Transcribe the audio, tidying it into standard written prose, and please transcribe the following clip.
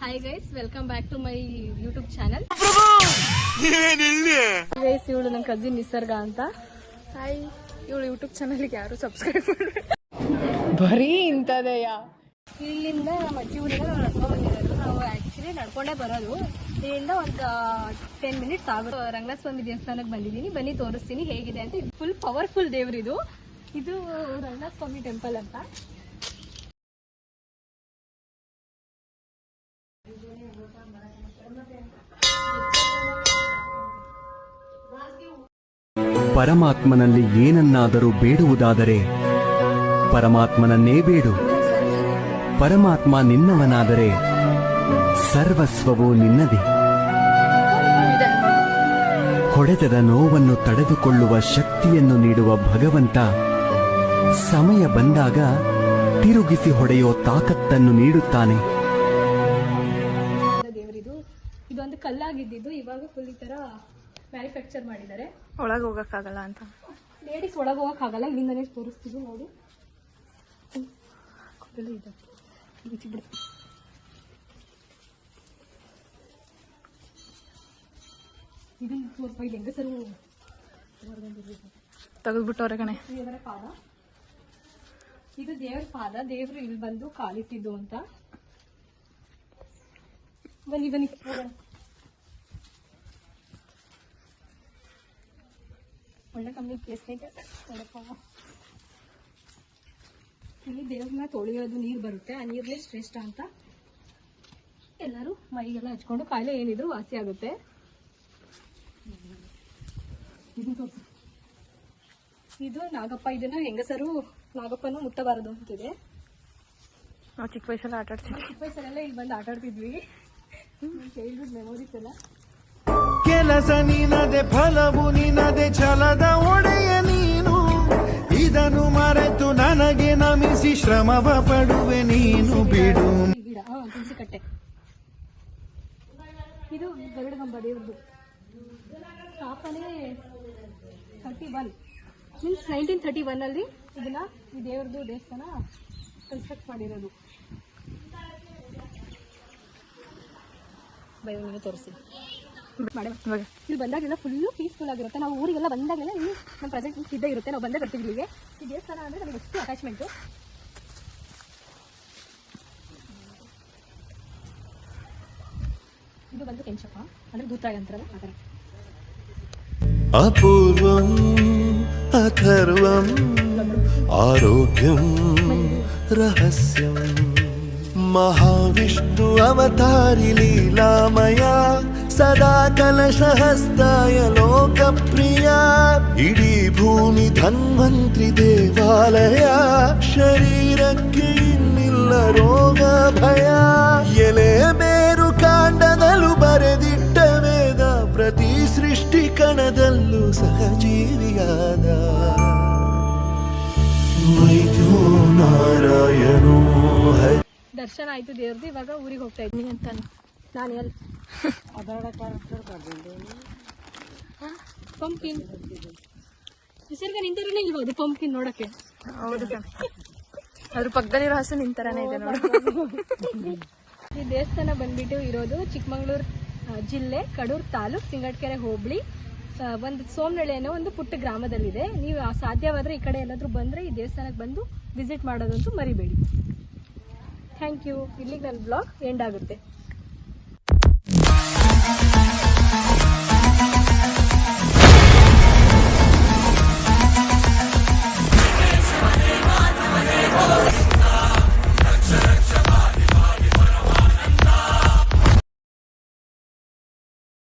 Hi guys, welcome back to my YouTube channel. Guys, ಇವಳು ನನ್ನ cousin ನಿಸರ್ಗ ಅಂತ. ಹಾಯ್, ಇವಳು ಯೂಟ್ಯೂಬ್ ಚಾನಲ್ಗೆ ಯಾರು ಸಬ್ಸ್ಕ್ರೈಬ್ ಮಾಡಿ ಬರೀ ಇಂಥದೆಯ. ಇಲ್ಲಿಂದ ನಮ್ಮ ಅಜ್ಜಿ ಊರಿಂದ ನಾವು ನಡ್ಕೊಂಡು ಬಂದಿರೋದು. ನಾವು ಆ್ಯಕ್ಚುಲಿ ನಡ್ಕೊಂಡೇ ಬರೋದು. ಇಲ್ಲಿಂದ ಒಂದು 10 ಮಿನಿಟ್ಸ್ ಆಗುತ್ತೆ. ರಂಗಸ್ವಾಮಿ ದೇವಸ್ಥಾನಕ್ಕೆ ಬಂದಿದ್ದೀನಿ. ಬನ್ನಿ ತೋರಿಸ್ತೀನಿ ಹೇಗಿದೆ ಅಂತ. ಇದು ಫುಲ್ ಪವರ್ಫುಲ್ ದೇವ್ರಿದು. ಇದು ರಂಗಸ್ವಾಮಿ ಟೆಂಪಲ್ ಅಂತ. ಪರಮಾತ್ಮನಲ್ಲಿ ಏನನ್ನಾದರೂ ಬೇಡುವುದಾದರೆ ಪರಮಾತ್ಮನನ್ನೇ ಬೇಡು. ಪರಮಾತ್ಮ ನಿನ್ನವನಾದರೆ ಸರ್ವಸ್ವವೂ ನಿನ್ನದೇ. ಹೊಡೆತದ ನೋವನ್ನು ತಡೆದುಕೊಳ್ಳುವ ಶಕ್ತಿಯನ್ನು ನೀಡುವ ಭಗವಂತ ಸಮಯ ಬಂದಾಗ ತಿರುಗಿಸಿ ಹೊಡೆಯೋ ತಾಕತ್ತನ್ನು ನೀಡುತ್ತಾನೆ. ಇದೊಂದು ಕಲ್ಲಾಗಿದ್ದು ಇವಾಗ ಫುಲ್ ಈ ತರ ಮ್ಯಾನುಫ್ಯಾಕ್ಚರ್ ಮಾಡಿದ್ದಾರೆ. ಒಳಗೆ ಹೋಗಕ್ಕಾಗಲ್ಲ ಅಂತ. ಲೇಡೀಸ್ ಒಳಗೆ ಹೋಗಕ್ಕಾಗಲ್ಲ. ಇಲ್ಲಿಂದನೇ ತೋರಿಸ್ತಿದ್ರು ನೋಡಿ. ಇದನ್ನ ತೋರಿಸ್ಬ. ಇದು ಹೆಂಗಸರು ತೆಗೆದ್ಬಿಟ್ಟವ್ರೆ ಕಣೆ. ದೇವರ ಪಾದ. ಇದು ದೇವ್ರ ಪಾದ. ದೇವ್ರು ಇಲ್ಲಿ ಬಂದು ಕಾಲಿಟ್ಟಿದ್ದು ಅಂತ. ಬನ್ನಿ ಬನ್ನಿ ಹೋಗೋಣ. ಒಳ್ಳೆ ಕಮ್ಮಿ ಕೇಸ್ ಐತೆ. ಇಲ್ಲಿ ದೇವ್ರನ್ನ ತೊಳೆಯೋದು ನೀರು ಬರುತ್ತೆ. ಆ ನೀರೇ ಶ್ರೇಷ್ಠ ಅಂತ ಎಲ್ಲರೂ ಮೈಗೆಲ್ಲ ಹಚ್ಕೊಂಡು ಕಾಯಿಲೆ ಏನಿದ್ರು ವಾಸಿ ಆಗುತ್ತೆ. ಇದು ನಾಗಪ್ಪ. ಇದನ್ನ ಹೆಂಗಸರು ನಾಗಪ್ಪನ ಮುಟ್ಟಬಾರದು ಅಂತಿದೆ. ನಾವು ಚಿಕ್ಕ ವಯಸ್ಸಲ್ಲಿ ಆಟ ಆಡ್ತಿದ್ವಿ. ಚಿಕ್ಕ ವಯಸ್ಸಲ್ಲೆಲ್ಲ ಇಲ್ಲಿ ಬಂದು ಆಟ ಆಡ್ತಿದ್ವಿ. ಚೈಲ್ಡ್ಹುಡ್ ಮೆಮೊರೀಸ್ ಎಲ್ಲ. ಕೆಲಸ ನಿನದೆ, ಫಲವು ನಿನದೆ, ಛಲದ ಒಡೆಯ ನೀನು. ಇದನ್ನು ಮರೆತು ನನಗೆ ನಮಿಸಿ ಶ್ರಮವ ಪಡುವೆ ನೀನು ಬಿಡು. ಗಿಡ ತುಳಸಿ ಕಟ್ಟೆ. ಇದು ಗರುಡಗಂಬ ದೇವ್ರದ್ದು. ಸ್ಥಾಪನೆ 31 ಮೀನ್ಸ್ 1931 ಅಲ್ಲಿ ಇದನ್ನ ಈ ದೇವ್ರದ್ದು ದೇವಸ್ಥಾನ ಕನ್ಸ್ಟ್ರಕ್ಟ್ ಮಾಡಿರೋದು. ಬಯೋನಿಗೆ ತೋರಿಸಿ. ಇಲ್ಲಿ ಬಂದಾಗೆಲ್ಲ ಫುಲ್ಲು ಪೀಸ್ಫುಲ್ ಆಗಿರುತ್ತೆ. ನಾವು ಊರಿಗೆಲ್ಲ ಬಂದಾಗೆಲ್ಲ ಇಲ್ಲಿ ನಮ್ಮ ಪ್ರೆಸೆಂಟ್ ಇದ್ದೇ ಇರುತ್ತೆ. ನಾವು ಬಂದೇ ಬರ್ತೀವಿ ಇಲ್ಲಿಗೆ. ಈ ದೇವಸ್ಥಾನ ಅಂದರೆ ನಮಗೆ ಎಷ್ಟು ಅಟ್ಯಾಚ್ಮೆಂಟು. ಇದು ಬಂದು ಕೆಂಚಪ್ಪ ಅಂದರೆ ದೂತಾಯ ಅಂತಾರಲ್ಲ ಆ ಥರ. ಅಪೂರ್ವಂ ಅಥರ್ವಂ ಆರೋಗ್ಯಂ ರಹಸ್ಯಂ ಮಹಾವಿಷ್ಣು ಅವತಾರಿ ಲೀಲಾಮಯ ಸದಾ ಕಲಶಹಸ್ತಾಯ ಲೋಕಪ್ರಿಯ. ಇಡೀ ಭೂಮಿ ಧನ್ವಂತ್ರಿ ದೇವಾಲಯ. ಶರೀರಕ್ಕೆ ಇನ್ನಿಲ್ಲ ರೋಗ ಭಯ. ಎಲೆ ಬೇರು ಕಾಂಡದಲ್ಲೂ ಬರೆದಿಟ್ಟ ವೇದ. ಪ್ರತಿ ಸೃಷ್ಟಿ ಕಣದಲ್ಲೂ ಸಹಜೀವಿಯಾದ ವೈದ್ಯೋ ನಾರಾಯಣೋ. ದರ್ಶನ ಆಯ್ತು ದೇವ್ರದ್ದು. ಇವಾಗ ಊರಿಗೆ ಹೋಗ್ತಾ ಇದ್ದೀನಿ ಅಂತ ನಾನು ಎಲ್ಲಿ ಪಂಪ್ಕಿನ್ ನಿಸರ್ಗ ನಿಂತರನೇ ಇಲ್ಬೋದು. ಪಂಪ್ಕಿನ್ ನೋಡಕ್ಕೆ. ಹೌದು ಕಣೆ, ಅದ್ರ ಪಕ್ಕದಲ್ಲಿರೋ ಹಸು ನಿಂತರನೇ ಇದೆ ನೋಡು. ಈ ದೇವಸ್ಥಾನ ಬಂದ್ಬಿಟ್ಟು ಇರೋದು ಚಿಕ್ಕಮಗಳೂರು ಜಿಲ್ಲೆ, ಕಡೂರು ತಾಲೂಕು, ಸಿಂಗಟಕೆರೆ ಹೋಬಳಿ, ಒಂದು ಸೋಮನಹಳ್ಳಿ ಅನ್ನೋ ಒಂದು ಪುಟ್ಟ ಗ್ರಾಮದಲ್ಲಿದೆ. ನೀವು ಸಾಧ್ಯವಾದರೆ ಈ ಕಡೆ ಎಲ್ಲಾದರೂ ಬಂದರೆ ಈ ದೇವಸ್ಥಾನಕ್ಕೆ ಬಂದು ವಿಸಿಟ್ ಮಾಡೋದಂತೂ ಮರಿಬೇಡಿ. Thank you. ಇಲ್ಲಿಗೆ ನನ್ನ ಬ್ಲಾಗ್ ಎಂಡ್ ಆಗುತ್ತೆ.